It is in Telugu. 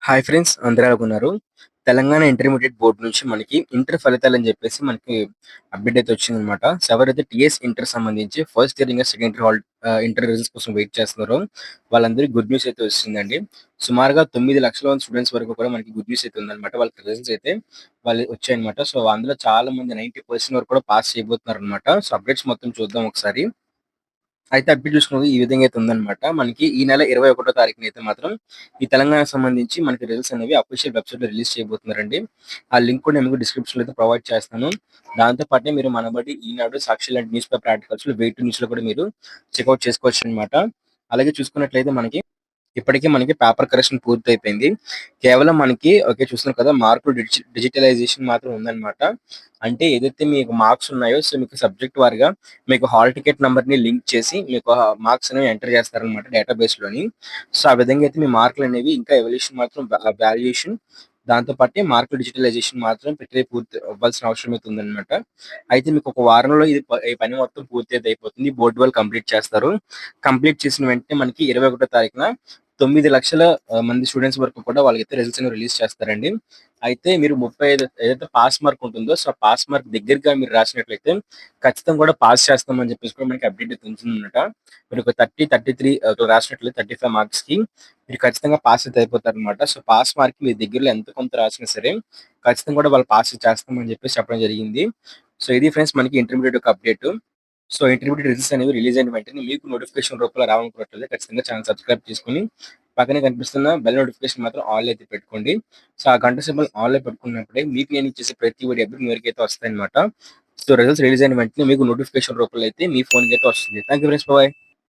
హాయ్ ఫ్రెండ్స్ అందరూ ఎలాగున్నారు? తెలంగాణ ఇంటర్మీడియేట్ బోర్డ్ నుంచి మనకి ఇంటర్ ఫలితాలని జెప్పేసి మనకి అప్‌డేట్ అయితే వచ్చిందనమాట. సో, ఎవరైతే టీఎస్ ఇంటర్ సంబంధించి ఫస్ట్ ఇయర్ ఇంగా సెకండ్ ఇయర్ ఇంటర్ రిజల్ట్స్ కోసం వెయిట్ చేస్తున్నారో వాళ్ళందరికి గుడ్ న్యూస్ అయితే వచ్చిందండి. సుమారుగా 9,00,000 మంది స్టూడెంట్స్ వరకు కూడా మనకి గుడ్ న్యూస్ అయితే ఉందనమాట. వాళ్ళకి రిజల్ట్స్ అయితే వాళ్ళు వచ్చాయన్నమాట. సో, అందులో చాలా మంది 90% వరకు కూడా పాస్ చేయబోతున్నారనమాట. సో, అప్డేట్స్ మొత్తం చూద్దాం ఒకసారి. అయితే అప్డేట్ చూసుకున్నది ఈ విధంగా అయితే ఉందన్నమాట. మనకి ఈ నెల 21 తారీఖునైతే మాత్రం ఈ తెలంగాణకు సంబంధించి మనకి రిజల్ట్స్ అనేవి అఫీషియల్ వెబ్‌సైట్‌లో రిలీజ్ చేయబోతున్నారండి. ఆ లింక్ కూడా నేను మీకు డిస్క్రిప్షన్‌లో అయితే ప్రొవైడ్ చేస్తాను. దాంతో పాటే మీరు మనబడి, ఈనాడు, సాక్షి లాంటి న్యూస్ పేపర్ ఆర్టికల్స్‌లో వే టూ న్యూస్‌లో కూడా మీరు చెకౌట్ చేసుకోవచ్చనమాట. అలాగే చూసుకున్నట్లయితే మనకి ఇప్పటికే మనకి పేపర్ కరెక్షన్ పూర్తయిపోయింది. కేవలం మనకి ఓకే చూస్తున్నారు కదా! మార్కులు డిజిటలైజేషన్ మాత్రం ఉందన్నమాట. అంటే ఏదైతే మీకు మార్క్స్ ఉన్నాయో సో, మీకు సబ్జెక్ట్ వారీగా మీకు హాల్ టికెట్ నంబర్‌ని లింక్ చేసి మీకు మార్క్స్ అనేవి ఎంటర్ చేస్తారనమాట డేటాబేస్‌లోని. సో, ఆ విధంగా అయితే మీ మార్కులనేవి ఇంకా ఎవల్యూషన్ మాత్రం వాల్యుయేషన్ దాంతో పాటే మార్కులు డిజిటలైజేషన్ మాత్రం ప్రక్రియ పూర్తి అవ్వాల్సిన అవసరం అయితే ఉందన్నమాట. అయితే మీకు ఒక వారంలో ఈ పని మొత్తం పూర్తి అయితే అయిపోతుంది. బోర్డ్ వాళ్ళు కంప్లీట్ చేస్తారు. కంప్లీట్ చేసిన వెంటనే మనకి 21 తారీఖున 9,00,000 మంది స్టూడెంట్స్ వరకు కూడా వాళ్ళకైతే రిజల్ట్స్ అనేవి రిలీజ్ చేస్తారండి. అయితే మీరు 35 ఏదైతే పాస్ మార్క్ ఉంటుందో, సో, ఆ పాస్ మార్క్ దగ్గరగా మీరు రాసినట్లయితే ఖచ్చితంగా కూడా పాస్ చేస్తామని చెప్పేసి కూడా మనకి అప్డేట్ అయితే ఉంటుందన్నమాట. మీరు ఒక 30, 33 అట్లా రాసినట్లయితే 35 మార్క్స్‌కి మీరు ఖచ్చితంగా పాస్ అయితే అయిపోతారనమాట. సో, పాస్ మార్క్ మీ దగ్గరలో ఎంతో కొంత రాసినా సరే, ఖచ్చితంగా కూడా వాళ్ళు పాస్ చేస్తామని చెప్పేసి చెప్పడం జరిగింది. సో, ఇది ఫ్రెండ్స్ మనకి ఇంటర్మీడియేట్ యొక్క అప్డేట్. సో, ఇంటర్మీడియేట్ రిజల్ట్స్ అనేవి రిలీజ్ అయిన వెంటనే మీకు నోటిఫికేషన్ రూపంలో రావాలనుకున్నట్లయితే ఖచ్చితంగా ఛానెల్ సబ్స్క్రైబ్ చేసుకొని, పక్కనే కనిపిస్తున్న బెల్ నోటిఫికేషన్ మాత్రం ఆల్ అయితే పెట్టుకోండి. సో, ఆ గంట సింబల్ ఆన్‌లో పెట్టుకున్నప్పుడే మీకు నేను చేసే ప్రతి వీడియో అప్డేట్ మీ వరకైతే వస్తాయన్నమాట. సో, రిజల్ట్స్ రిలీజ్ అయిన వెంటనే మీకు నోటిఫికేషన్ రూపంలో అయితే మీ ఫోన్‌కైతే వస్తుంది. Thank you friends. బాయ్.